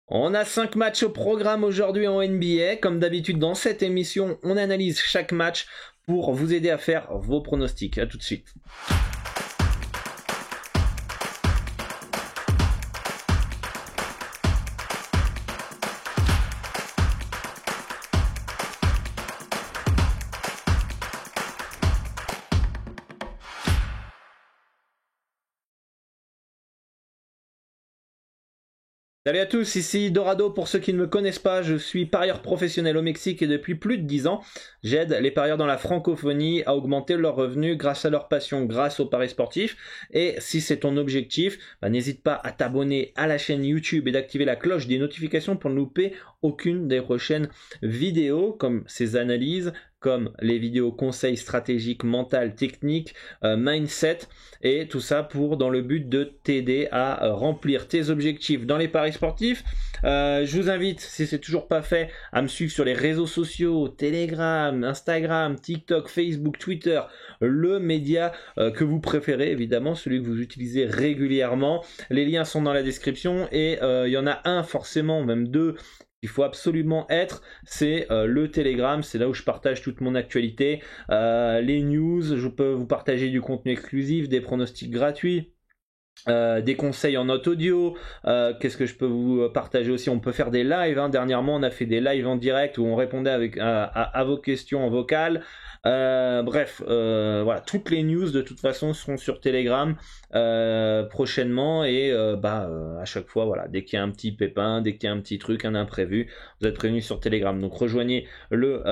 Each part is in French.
On a 5 matchs au programme aujourd'hui en NBA. Comme d'habitude dans cette émission, on analyse chaque match pour vous aider à faire vos pronostics. A tout de suite. Salut à tous, ici Dorado. Pour ceux qui ne me connaissent pas, je suis parieur professionnel au Mexique et depuis plus de 10 ans, j'aide les parieurs dans la francophonie à augmenter leurs revenus grâce à leur passion, grâce aux paris sportifs. Et si c'est ton objectif, n'hésite pas à t'abonner à la chaîne YouTube et d'activer la cloche des notifications pour ne louper aucune des prochaines vidéos, comme ces analyses, comme les vidéos conseils stratégiques, mentales, techniques, mindset, et tout ça dans le but de t'aider à remplir tes objectifs dans les paris sportifs. Je vous invite, si c'est toujours pas fait, à me suivre sur les réseaux sociaux, Telegram, Instagram, TikTok, Facebook, Twitter, le média que vous préférez, évidemment, celui que vous utilisez régulièrement. Les liens sont dans la description et il y en a un forcément, même deux, il faut absolument être, c'est le Telegram, c'est là où je partage toute mon actualité, les news, je peux vous partager du contenu exclusif, des pronostics gratuits, des conseils en note audio, qu'est-ce que je peux vous partager aussi, on peut faire des lives, dernièrement on a fait des lives en direct où on répondait à vos questions en vocal. Bref, voilà, toutes les news de toute façon seront sur Telegram prochainement et à chaque fois, voilà, dès qu'il y a un petit pépin, dès qu'il y a un petit truc, un imprévu, vous êtes prévenus sur Telegram. Donc rejoignez le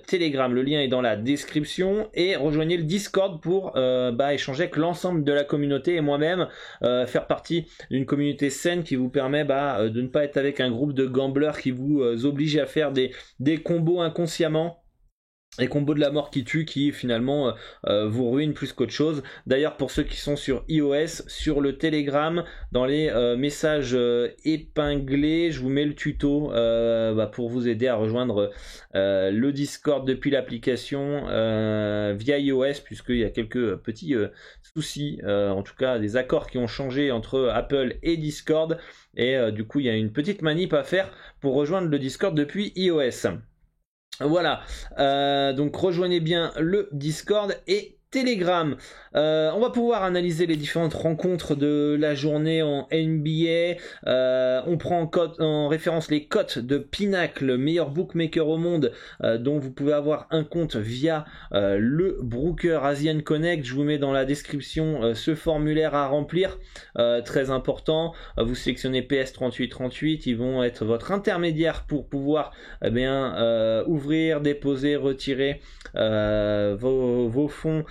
Telegram, le lien est dans la description, et rejoignez le Discord pour échanger avec l'ensemble de la communauté et moi-même, faire partie d'une communauté saine qui vous permet de ne pas être avec un groupe de gamblers qui vous oblige à faire des combos inconsciemment. Les combos de la mort qui tuent, qui finalement vous ruinent plus qu'autre chose. D'ailleurs, pour ceux qui sont sur iOS, sur le Telegram, dans les messages épinglés, je vous mets le tuto pour vous aider à rejoindre le Discord depuis l'application via iOS, puisqu'il y a quelques petits soucis, en tout cas des accords qui ont changé entre Apple et Discord, et du coup il y a une petite manip à faire pour rejoindre le Discord depuis iOS. Voilà, donc rejoignez bien le Discord et Telegram. On va pouvoir analyser les différentes rencontres de la journée en NBA. On prend en référence les cotes de Pinacle, le meilleur bookmaker au monde, dont vous pouvez avoir un compte via le broker Asian Connect. Je vous mets dans la description ce formulaire à remplir, très important. Vous sélectionnez PS3838, ils vont être votre intermédiaire pour pouvoir ouvrir, déposer, retirer vos fonds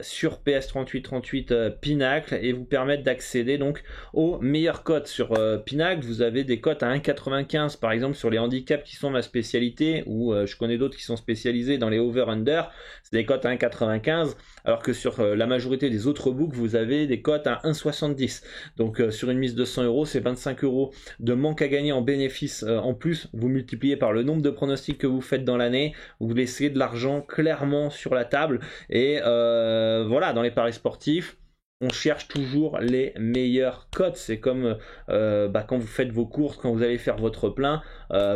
sur PS3838 Pinacle, et vous permettre d'accéder donc aux meilleures cotes sur Pinacle. Vous avez des cotes à 1,95 par exemple sur les handicaps qui sont ma spécialité, ou je connais d'autres qui sont spécialisés dans les over-under, c'est des cotes à 1,95, alors que sur la majorité des autres books vous avez des cotes à 1,70. Donc sur une mise de 100 €, c'est 25 € de manque à gagner en bénéfice en plus. Vous multipliez par le nombre de pronostics que vous faites dans l'année, vous laissez de l'argent clairement sur la table. Et voilà, dans les paris sportifs, on cherche toujours les meilleures cotes. C'est comme quand vous faites vos courses, quand vous allez faire votre plein,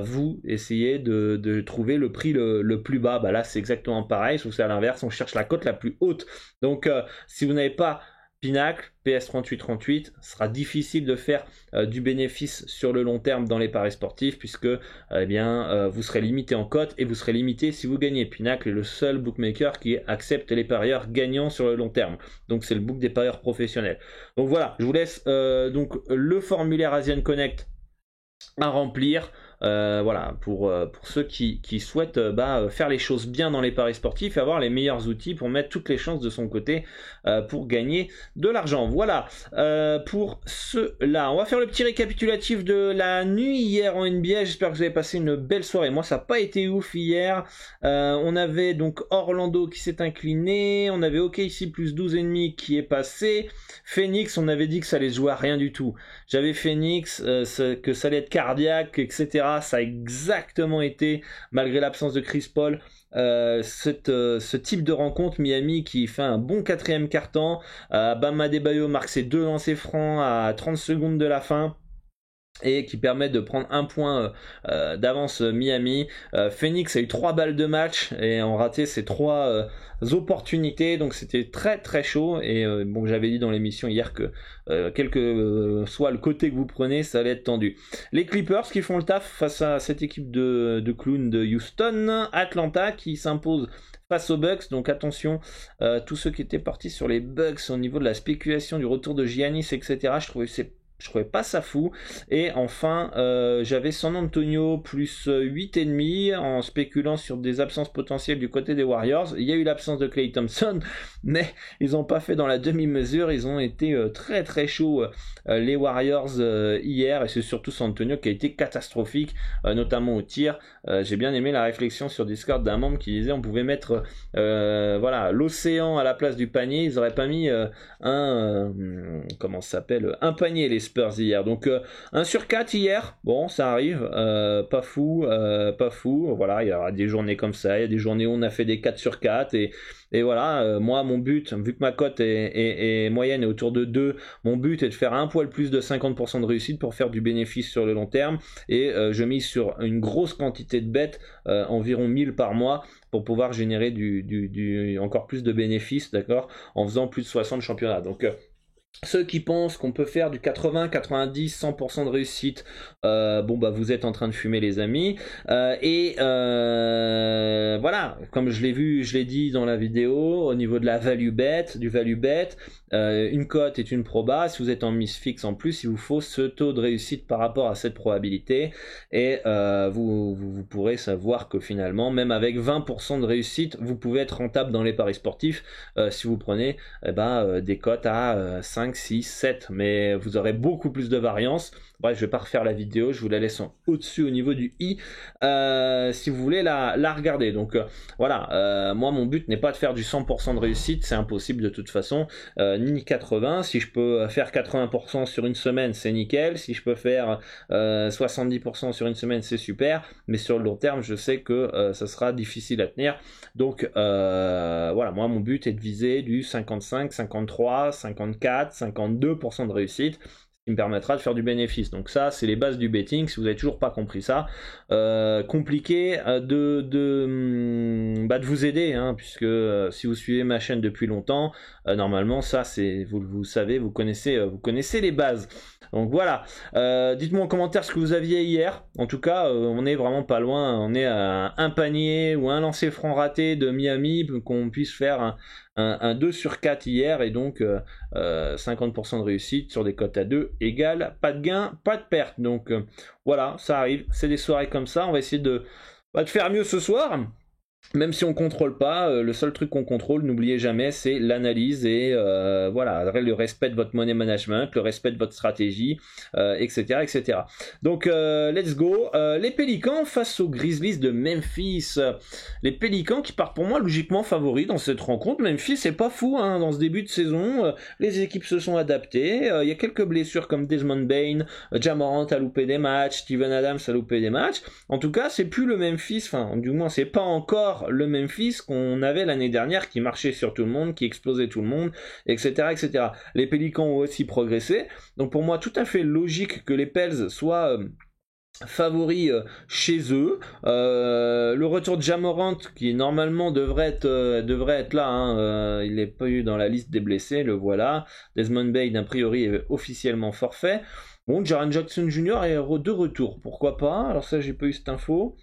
vous essayez de trouver le prix le plus bas. Là c'est exactement pareil, sauf que c'est à l'inverse, on cherche la cote la plus haute. Donc si vous n'avez pas Pinacle, PS3838, sera difficile de faire du bénéfice sur le long terme dans les paris sportifs, puisque vous serez limité en cote et vous serez limité si vous gagnez. Pinacle est le seul bookmaker qui accepte les parieurs gagnants sur le long terme, donc c'est le book des parieurs professionnels. Donc voilà, je vous laisse donc le formulaire Asian Connect à remplir. Voilà, pour ceux qui souhaitent faire les choses bien dans les paris sportifs et avoir les meilleurs outils pour mettre toutes les chances de son côté pour gagner de l'argent. Voilà, pour cela, on va faire le petit récapitulatif de la nuit hier en NBA. J'espère que vous avez passé une belle soirée. Moi ça n'a pas été ouf hier. On avait donc Orlando qui s'est incliné, on avait OKC plus 12,5 qui est passé. Phoenix, on avait dit que ça allait se jouer à rien du tout. J'avais Phoenix, que ça allait être cardiaque, etc. Ça a exactement été, malgré l'absence de Chris Paul, ce type de rencontre. Miami qui fait un bon quatrième quart-temps, Bam Adebayo marque ses 2 lancers francs à 30 secondes de la fin. et qui permet de prendre un point d'avance Miami. Phoenix a eu 3 balles de match et ont raté ces 3 opportunités, donc c'était très très chaud. Et bon, j'avais dit dans l'émission hier que quel que soit le côté que vous prenez, ça allait être tendu. Les Clippers qui font le taf face à cette équipe de clowns de Houston. Atlanta qui s'impose face aux Bucks, donc attention, tous ceux qui étaient partis sur les Bucks au niveau de la spéculation du retour de Giannis, etc., je trouvais pas ça fou. Et enfin, j'avais San Antonio plus 8,5 en spéculant sur des absences potentielles du côté des Warriors. Il y a eu l'absence de Klay Thompson, mais ils n'ont pas fait dans la demi-mesure. Ils ont été très très chauds, les Warriors, hier. Et c'est surtout San Antonio qui a été catastrophique, notamment au tir. J'ai bien aimé la réflexion sur Discord d'un membre qui disait on pouvait mettre voilà, l'océan à la place du panier. Ils n'auraient pas mis comment ça s'appelle, un panier les Spurs hier. Donc 1 sur 4 hier, bon ça arrive, pas fou, voilà, il y aura des journées comme ça, il y a des journées où on a fait des 4 sur 4 et voilà, moi mon but, vu que ma cote est moyenne est autour de 2, mon but est de faire un poil plus de 50% de réussite pour faire du bénéfice sur le long terme, et je mise sur une grosse quantité de bêtes, environ 1000 par mois, pour pouvoir générer encore plus de bénéfices, d'accord, en faisant plus de 60 championnats. Donc ceux qui pensent qu'on peut faire du 80, 90, 100% de réussite, bon bah vous êtes en train de fumer les amis. Voilà, comme je l'ai dit dans la vidéo, au niveau de la value bet, une cote est une proba. Si vous êtes en mise fixe en plus, il vous faut ce taux de réussite par rapport à cette probabilité, et vous pourrez savoir que finalement, même avec 20% de réussite, vous pouvez être rentable dans les paris sportifs si vous prenez des cotes à 5, 6, 7, mais vous aurez beaucoup plus de variance. Bref, je vais pas refaire la vidéo, je vous la laisse au-dessus au niveau du i si vous voulez la regarder. Donc voilà, moi mon but n'est pas de faire du 100% de réussite, c'est impossible de toute façon, ni 80. Si je peux faire 80% sur une semaine, c'est nickel. Si je peux faire 70% sur une semaine, c'est super, mais sur le long terme, je sais que ça sera difficile à tenir. Donc voilà, moi mon but est de viser du 55, 53, 54, 52% de réussite, qui me permettra de faire du bénéfice. Donc ça, c'est les bases du betting. Si vous n'avez toujours pas compris ça, compliqué de vous aider, hein, puisque si vous suivez ma chaîne depuis longtemps, normalement ça, c'est vous savez, vous connaissez les bases. Donc voilà, dites-moi en commentaire ce que vous aviez hier. En tout cas, on est vraiment pas loin. On est à un panier ou un lancer franc raté de Miami, qu'on puisse faire un 2 sur 4 hier, et donc 50% de réussite sur des cotes à 2 égale pas de gain, pas de perte. Donc voilà, ça arrive, c'est des soirées comme ça. On va essayer de faire mieux ce soir. Même si on contrôle pas, le seul truc qu'on contrôle, n'oubliez jamais, c'est l'analyse et voilà, le respect de votre money management, le respect de votre stratégie, etc., etc. Donc let's go. Les Pélicans face aux Grizzlies de Memphis. Les Pélicans qui partent pour moi logiquement favoris dans cette rencontre. Memphis, c'est pas fou, hein, dans ce début de saison. Les équipes se sont adaptées. Il y a quelques blessures comme Desmond Bane, Ja Morant a loupé des matchs, Steven Adams a loupé des matchs. En tout cas, c'est plus le Memphis, enfin du moins c'est pas encore le Memphis qu'on avait l'année dernière, qui marchait sur tout le monde, qui explosait tout le monde, etc., etc. Les Pélicans ont aussi progressé, donc pour moi tout à fait logique que les Pels soient favoris chez eux. Le retour de Ja Morant, qui normalement devrait être là, hein, il n'est pas eu dans la liste des blessés, le voilà. Desmond Bane a priori est officiellement forfait. Bon, Jaren Jackson Jr. est de retour, pourquoi pas. Alors ça, j'ai pas eu cette info.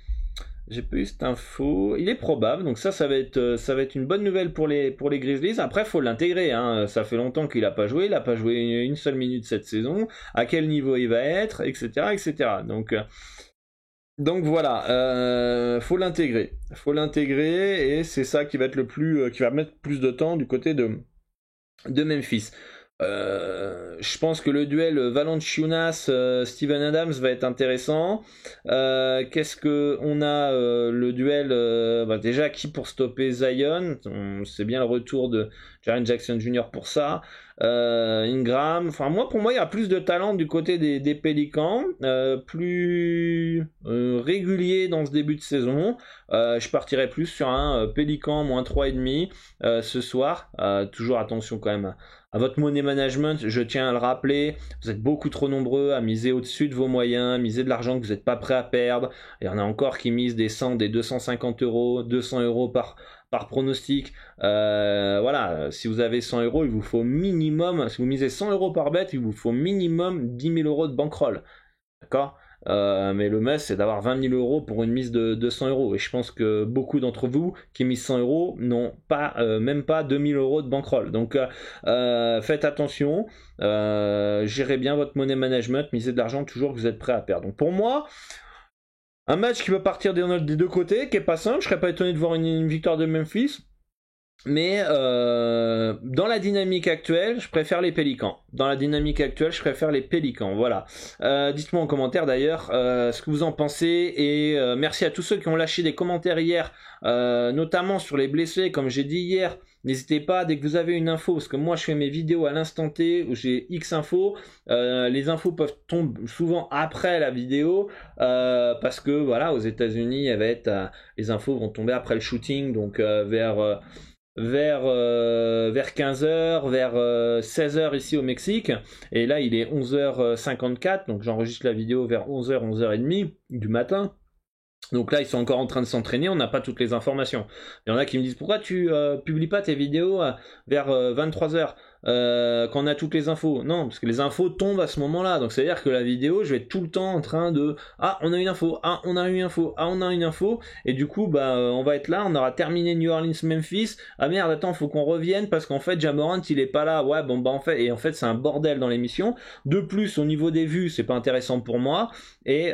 Il est probable, donc ça va être une bonne nouvelle pour les Grizzlies. Après, faut l'intégrer, hein. Ça fait longtemps qu'il a pas joué une seule minute cette saison. À quel niveau il va être, etc., etc. Donc voilà, faut l'intégrer, et c'est ça qui va être qui va mettre plus de temps du côté de Memphis. Je pense que le duel Valanciunas Steven Adams va être intéressant. Qu'est-ce que on a, le duel déjà qui pour stopper Zion, c'est bien le retour de Jaren Jackson Jr. pour ça. Ingram, enfin pour moi il y a plus de talent du côté des Pélicans, plus régulier dans ce début de saison. Je partirais plus sur un Pélican moins 3,5 ce soir. Toujours attention quand même à votre money management, je tiens à le rappeler, vous êtes beaucoup trop nombreux à miser au-dessus de vos moyens, à miser de l'argent que vous n'êtes pas prêt à perdre. Il y en a encore qui misent des 100, des 250 euros, 200 euros par pronostic. Voilà, si vous avez 100 euros, il vous faut minimum, si vous misez 100 euros par bet, il vous faut minimum 10 000 euros de bankroll. D'accord? Mais le must, c'est d'avoir 20 000 euros pour une mise de 200 euros. Et je pense que beaucoup d'entre vous qui misent 100 euros n'ont pas, même pas 2 000 euros de bankroll. Donc faites attention, gérez bien votre money management, misez de l'argent toujours que vous êtes prêt à perdre. Donc pour moi, un match qui peut partir des deux côtés, qui est pas simple. Je serais pas étonné de voir une victoire de Memphis. Mais dans la dynamique actuelle, je préfère les Pélicans. Dans la dynamique actuelle, je préfère les Pélicans. Voilà. Dites-moi en commentaire d'ailleurs ce que vous en pensez. Et merci à tous ceux qui ont lâché des commentaires hier, notamment sur les blessés, comme j'ai dit hier. N'hésitez pas, dès que vous avez une info, parce que moi je fais mes vidéos à l'instant T où j'ai X infos, les infos peuvent tomber souvent après la vidéo, parce que voilà, aux États-Unis, les infos vont tomber après le shooting, donc vers 15h, vers 16h ici au Mexique, et là il est 11h54, donc j'enregistre la vidéo vers 11h, 11h30 du matin. Donc là, ils sont encore en train de s'entraîner, on n'a pas toutes les informations. Il y en a qui me disent, pourquoi tu publies pas tes vidéos vers 23h quand on a toutes les infos? Non, parce que les infos tombent à ce moment-là. Donc c'est-à-dire que la vidéo, je vais être tout le temps en train de ah, on a une info, ah, on a une info, ah, on a une info. Et du coup, on va être là, on aura terminé New Orleans-Memphis. Ah merde, attends, faut qu'on revienne parce qu'en fait, Ja Morant, il est pas là. Ouais, en fait, c'est un bordel dans l'émission. De plus, au niveau des vues, c'est pas intéressant pour moi. Et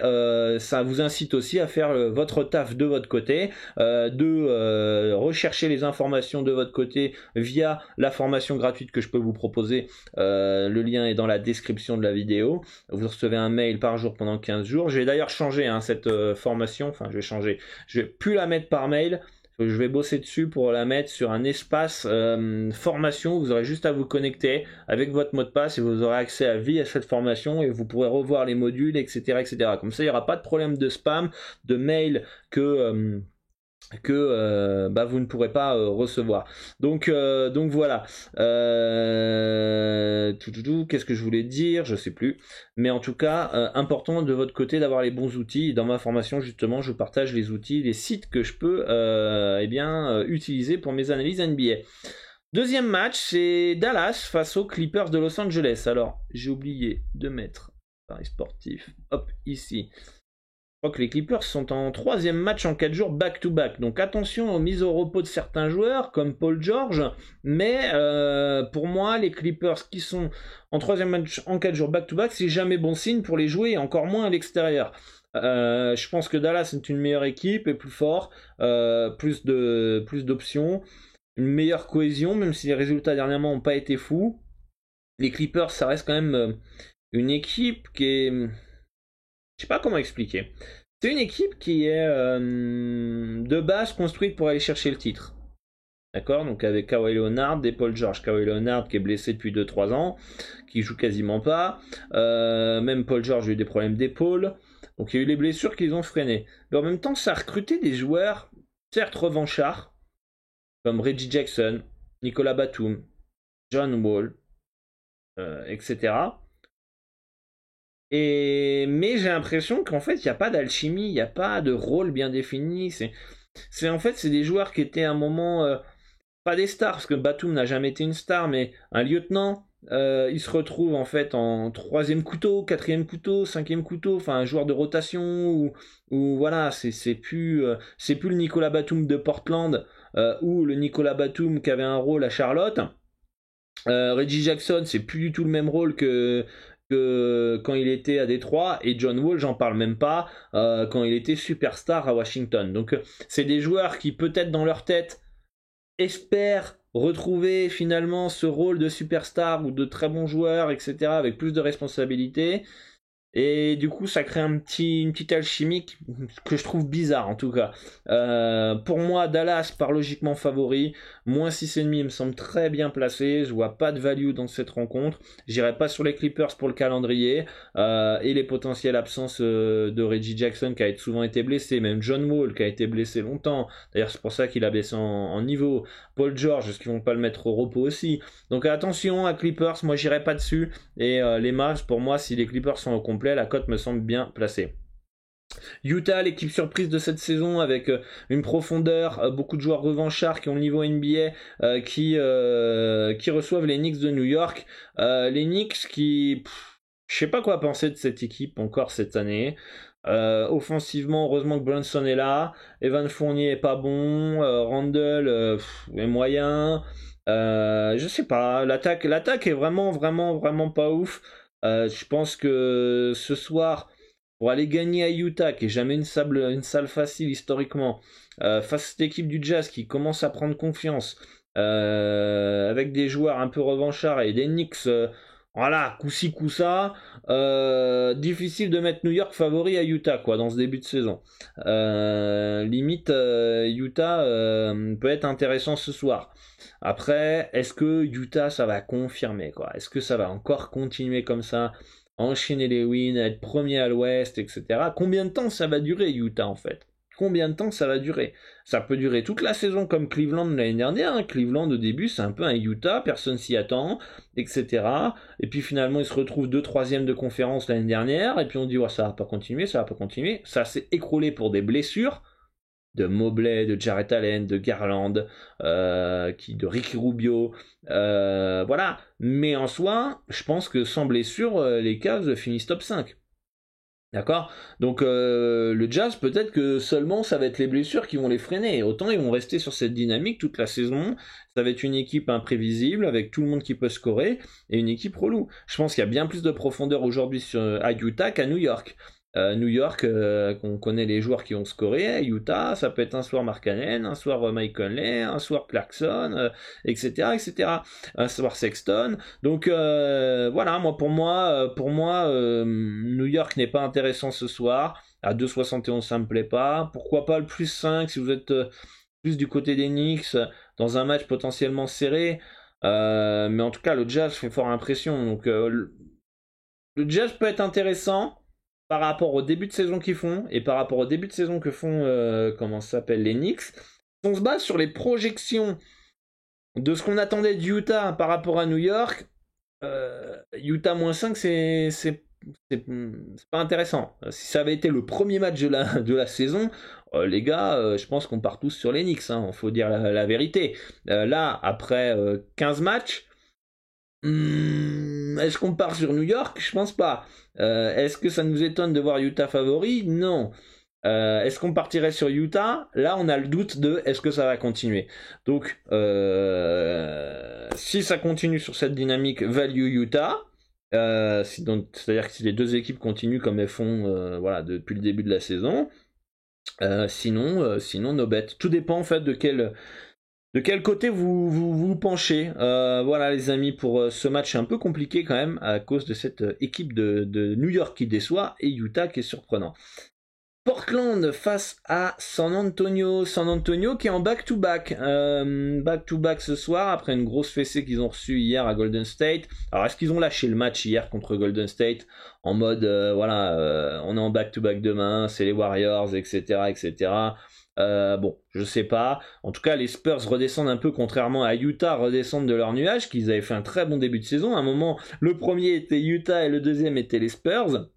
ça vous incite aussi à faire votre taf de votre côté, de rechercher les informations de votre côté via la formation gratuite que je peux vous proposer. Le lien est dans la description de la vidéo. Vous recevez un mail par jour pendant 15 jours. J'ai d'ailleurs changé cette formation, enfin je vais changer. Je vais plus la mettre par mail. Je vais bosser dessus pour la mettre sur un espace formation. Vous aurez juste à vous connecter avec votre mot de passe et vous aurez accès à vie à cette formation et vous pourrez revoir les modules, etc. etc. Comme ça, il n'y aura pas de problème de spam, de mail que vous ne pourrez pas recevoir. Donc voilà. Qu'est-ce que je voulais dire? Je sais plus. Mais en tout cas, important de votre côté d'avoir les bons outils. Dans ma formation, justement, je partage les outils, les sites que je peux utiliser pour mes analyses NBA. Deuxième match, c'est Dallas face aux Clippers de Los Angeles. Alors, j'ai oublié de mettre Paris sportif. Hop, ici. Je crois que les Clippers sont en troisième match en 4 jours back-to-back. Donc attention aux mises au repos de certains joueurs comme Paul George. Mais pour moi, les Clippers qui sont en troisième match en 4 jours back-to-back, c'est jamais bon signe pour les jouer, encore moins à l'extérieur. Je pense que Dallas est une meilleure équipe et plus fort, plus d'options, une meilleure cohésion, même si les résultats dernièrement n'ont pas été fous. Les Clippers, ça reste quand même une équipe qui est... Je sais pas comment expliquer. C'est une équipe qui est de base construite pour aller chercher le titre. D'accord? Donc avec Kawhi Leonard et Paul George. Kawhi Leonard qui est blessé depuis 2-3 ans, qui joue quasiment pas. Même Paul George a eu des problèmes d'épaule. Donc il y a eu les blessures qui les ont freinés. Mais en même temps, ça a recruté des joueurs, certes revanchards, comme Reggie Jackson, Nicolas Batum, John Wall, etc. Mais j'ai l'impression qu'en fait, il n'y a pas d'alchimie, il n'y a pas de rôle bien défini. C'est des joueurs qui étaient à un moment, pas des stars, parce que Batum n'a jamais été une star, mais un lieutenant. Il se retrouve en fait en troisième couteau, quatrième couteau, cinquième couteau, enfin un joueur de rotation, ou voilà, c'est plus le Nicolas Batum de Portland, ou le Nicolas Batum qui avait un rôle à Charlotte. Reggie Jackson, c'est plus du tout le même rôle que quand il était à Détroit, et John Wall, j'en parle même pas, quand il était superstar à Washington. Donc c'est des joueurs qui peut-être dans leur tête espèrent retrouver finalement ce rôle de superstar ou de très bon joueur, etc., avec plus de responsabilités. Et du coup, ça crée une petite alchimie que je trouve bizarre en tout cas. Pour moi, Dallas part logiquement favori. Moins 6,5 me semble très bien placé. Je vois pas de value dans cette rencontre. J'irai pas sur les Clippers pour le calendrier. Et les potentielles absences de Reggie Jackson qui a souvent été blessé. Même John Wall qui a été blessé longtemps. D'ailleurs, c'est pour ça qu'il a baissé en niveau. Paul George, est-ce qu'ils vont pas le mettre au repos aussi? Donc attention à Clippers, moi j'irai pas dessus. Et les Mavs, pour moi, si les Clippers sont au complet, la cote me semble bien placée. Utah, l'équipe surprise de cette saison avec une profondeur, beaucoup de joueurs revanchards qui ont le niveau NBA, qui reçoivent les Knicks de New York. Les Knicks qui... je sais pas quoi penser de cette équipe encore cette année. Offensivement, heureusement que Brunson est là. Evan Fournier est pas bon. Randle est moyen. Je sais pas. L'attaque est vraiment pas ouf. Je pense que ce soir, pour aller gagner à Utah, qui est jamais une salle facile historiquement, face à cette équipe du Jazz qui commence à prendre confiance, avec des joueurs un peu revanchards et des Knicks. Voilà, coup-ci, coup-ça. Difficile de mettre New York favori à Utah, quoi, dans ce début de saison. Limite, Utah peut être intéressant ce soir. Après, est-ce que Utah, ça va confirmer, quoi? Est-ce que ça va encore continuer comme ça, enchaîner les wins, être premier à l'ouest, etc. Combien de temps ça va durer, Utah, en fait? Combien de temps ça va durer? Ça peut durer toute la saison comme Cleveland l'année dernière. Hein. Cleveland au début c'est un peu un Utah, personne s'y attend, etc. Et puis finalement ils se retrouvent 2/3 de conférence l'année dernière. Et puis on dit ouais, ça va pas continuer, ça va pas continuer. Ça s'est écroulé pour des blessures de Mobley, de Jarrett Allen, de Garland, de Ricky Rubio, voilà. Mais en soi, je pense que sans blessure, les Cavs finissent top 5. D'accord. Donc le Jazz, peut-être que seulement ça va être les blessures qui vont les freiner. Autant ils vont rester sur cette dynamique toute la saison. Ça va être une équipe imprévisible avec tout le monde qui peut scorer et une équipe relou. Je pense qu'il y a bien plus de profondeur aujourd'hui à Utah qu'à New York. New York, on connaît les joueurs qui ont scoré. Utah, ça peut être un soir Mark Cannon, un soir Mike Conley, un soir Clarkson, etc., etc. Un soir Sexton. Donc voilà, pour moi, New York n'est pas intéressant ce soir. À 2,71 ça me plaît pas. Pourquoi pas le plus 5 si vous êtes plus du côté des Knicks dans un match potentiellement serré. Mais en tout cas, le Jazz fait fort impression. Donc le Jazz peut être intéressant par rapport au début de saison qu'ils font et par rapport au début de saison que font comment ça s'appelle les Knicks. On se base sur les projections de ce qu'on attendait de Utah par rapport à New York. Utah -5, c'est pas intéressant. Si ça avait été le premier match de la saison, les gars, je pense qu'on part tous sur les Knicks, hein, faut dire la vérité. Là, après 15 matchs, est-ce qu'on part sur New York? Je pense pas. Est-ce que ça nous étonne de voir Utah favori? Non. Est-ce qu'on partirait sur Utah? Là, on a le doute de est-ce que ça va continuer. Donc, si ça continue sur cette dynamique value Utah, c'est-à-dire que si les deux équipes continuent comme elles font voilà, depuis le début de la saison, sinon no bet. Tout dépend en fait de quel côté vous penchez. Voilà les amis pour ce match un peu compliqué quand même à cause de cette équipe de New York qui déçoit et Utah qui est surprenant. Portland face à San Antonio. San Antonio qui est en back-to-back. Back-to-back ce soir après une grosse fessée qu'ils ont reçue hier à Golden State. Alors est-ce qu'ils ont lâché le match hier contre Golden State en mode voilà on est en back-to-back demain, c'est les Warriors, etc. etc. Bon, je sais pas. En tout cas, les Spurs redescendent un peu, contrairement à Utah, redescendent de leur nuage, qu'ils avaient fait un très bon début de saison. À un moment, le premier était Utah et le deuxième était les Spurs.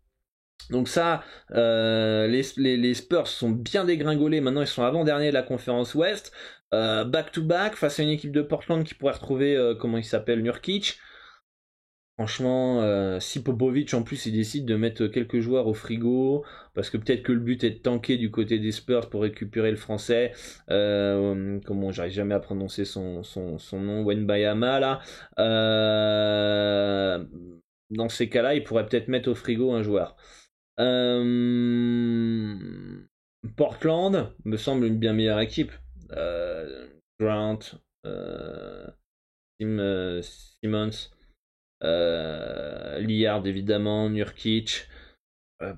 Donc ça, les Spurs sont bien dégringolés. Maintenant, ils sont avant-derniers de la conférence Ouest. Back-to-back face à une équipe de Portland qui pourrait retrouver, comment il s'appelle, Nurkic. Franchement, si Popovic en plus il décide de mettre quelques joueurs au frigo, parce que peut-être que le but est de tanker du côté des Spurs pour récupérer le français, comment j'arrive jamais à prononcer son nom, Wenbayama là. Dans ces cas-là, il pourrait peut-être mettre au frigo un joueur. Portland me semble une bien meilleure équipe. Grant, Simmons. Lillard évidemment, Nurkic,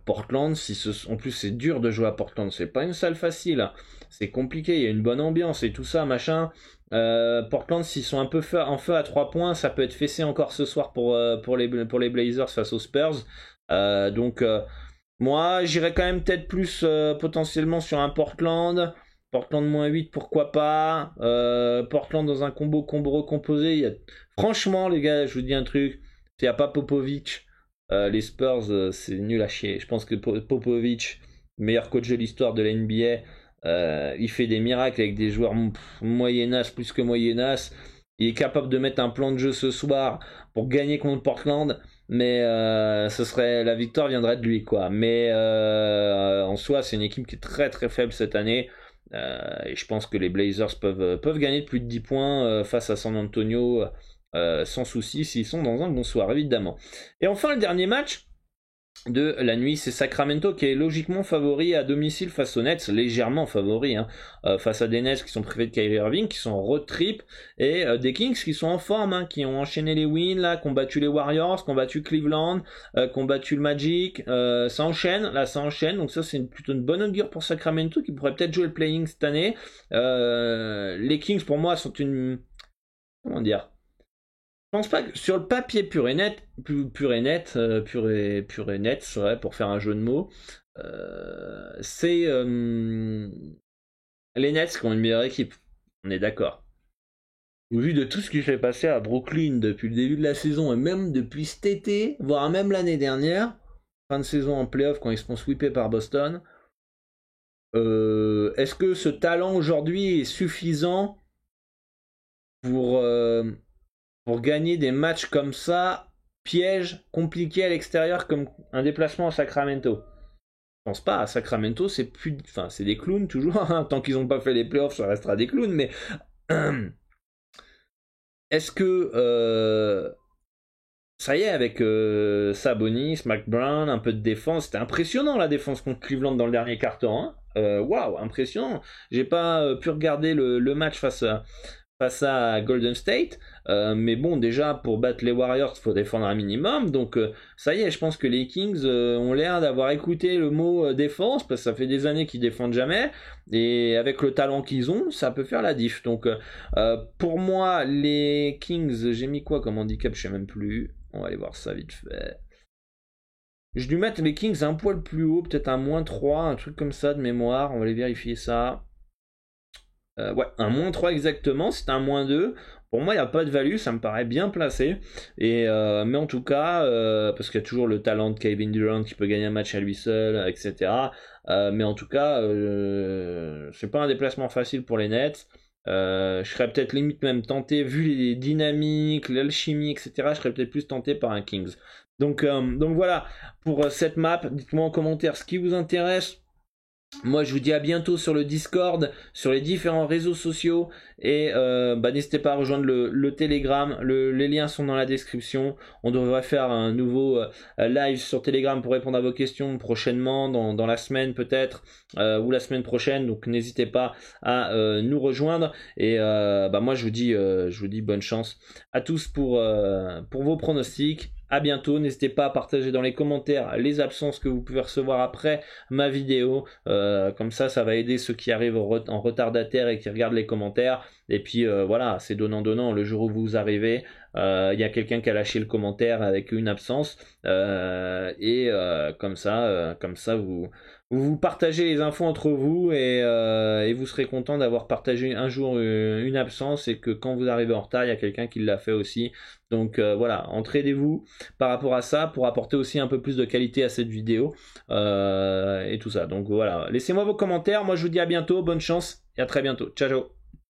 Portland, en plus c'est dur de jouer à Portland, c'est pas une salle facile, hein. C'est compliqué, il y a une bonne ambiance et tout ça, machin. Portland, s'ils sont un peu en feu à 3 points, ça peut être fessé encore ce soir pour les Blazers face aux Spurs. Donc moi j'irais quand même peut-être plus potentiellement sur un Portland. Portland -8, pourquoi pas. Portland dans un combo recomposé. Franchement les gars, je vous dis un truc, s'il n'y a pas Popovic, les Spurs, c'est nul à chier. Je pense que Popovic, meilleur coach de l'histoire de la NBA, il fait des miracles avec des joueurs moyennas, plus que moyennas. Il est capable de mettre un plan de jeu ce soir pour gagner contre Portland, mais la victoire viendrait de lui, quoi. Mais en soi, c'est une équipe qui est très très faible cette année. Et je pense que les Blazers peuvent gagner de plus de 10 points face à San Antonio sans souci s'ils sont dans un bon soir, évidemment. Et enfin, le dernier match de la nuit, c'est Sacramento qui est logiquement favori à domicile face aux Nets, légèrement favori, hein, face à des Nets qui sont privés de Kyrie Irving, qui sont en road trip, et des Kings qui sont en forme, hein, qui ont enchaîné les wins, là, qui ont battu les Warriors, qui ont battu Cleveland, qui ont battu le Magic. Ça enchaîne, donc ça c'est plutôt une bonne augure pour Sacramento qui pourrait peut-être jouer le playing cette année. Les Kings pour moi sont comment dire, je pense pas que sur le papier pur et net, ouais, pour faire un jeu de mots, c'est les Nets qui ont une meilleure équipe. On est d'accord. Au vu de tout ce qui s'est passé à Brooklyn depuis le début de la saison et même depuis cet été, voire même l'année dernière, fin de saison en playoff quand ils se font sweeper par Boston, est-ce que ce talent aujourd'hui est suffisant pour gagner des matchs comme ça, pièges, compliqués à l'extérieur, comme un déplacement à Sacramento? Je pense pas. À Sacramento, c'est des clowns toujours, hein. Tant qu'ils n'ont pas fait les playoffs, ça restera des clowns. Mais est-ce que ça y est, avec Sabonis, McBrown, un peu de défense, c'était impressionnant la défense contre Cleveland dans le dernier quart-temps, hein. Waouh, impressionnant. J'ai pas pu regarder le match face à Golden State, mais bon, déjà pour battre les Warriors il faut défendre un minimum, donc ça y est, je pense que les Kings ont l'air d'avoir écouté le mot défense, parce que ça fait des années qu'ils défendent jamais, et avec le talent qu'ils ont, ça peut faire la diff. Donc pour moi, les Kings, j'ai mis quoi comme handicap, je sais même plus, on va aller voir ça vite fait. J'ai dû mettre les Kings un poil plus haut, peut-être un -3, un truc comme ça de mémoire, on va aller vérifier ça. Ouais, un -3 exactement, c'est un -2. Pour moi, il n'y a pas de value, ça me paraît bien placé. Mais en tout cas, parce qu'il y a toujours le talent de Kevin Durant qui peut gagner un match à lui seul, etc. Mais en tout cas, c'est pas un déplacement facile pour les Nets. Je serais peut-être limite même tenté, vu les dynamiques, l'alchimie, etc. Je serais peut-être plus tenté par un Kings. Donc voilà, pour cette map, dites-moi en commentaire ce qui vous intéresse. Moi je vous dis à bientôt sur le Discord, sur les différents réseaux sociaux, et n'hésitez pas à rejoindre le Telegram, les liens sont dans la description. On devrait faire un nouveau live sur Telegram pour répondre à vos questions prochainement, dans la semaine peut-être, ou la semaine prochaine, donc n'hésitez pas à nous rejoindre. Et moi je vous dis bonne chance à tous pour vos pronostics. À bientôt, n'hésitez pas à partager dans les commentaires les absences que vous pouvez recevoir après ma vidéo, comme ça va aider ceux qui arrivent en retardataire et qui regardent les commentaires. Et puis voilà, c'est donnant, le jour où vous arrivez, il y a quelqu'un qui a lâché le commentaire avec une absence, comme ça vous partagez les infos entre vous, et vous serez content d'avoir partagé un jour une absence, et que quand vous arrivez en retard, il y a quelqu'un qui l'a fait aussi. Donc voilà, entraidez-vous par rapport à ça pour apporter aussi un peu plus de qualité à cette vidéo, et tout ça. Donc voilà, laissez-moi vos commentaires. Moi je vous dis à bientôt, bonne chance et à très bientôt. Ciao ciao.